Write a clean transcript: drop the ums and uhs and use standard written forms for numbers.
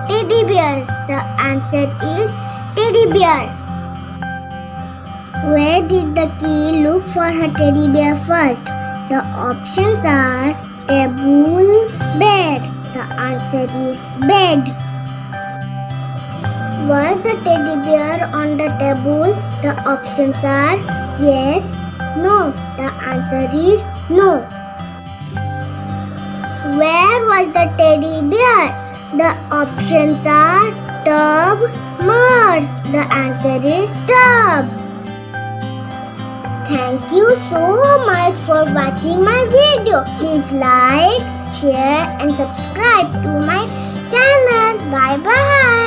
teddy bear? The answer is teddy bear. Where did the key look for her teddy bear first? The options are table, bed. The answer is bed. Was the teddy bear on the table? The options are yes, no. The answer is no. Where was the teddy bear? The options are tub, mud. The answer is tub. Thank you so much for watching my video. Please like, share and subscribe to my channel. Bye bye.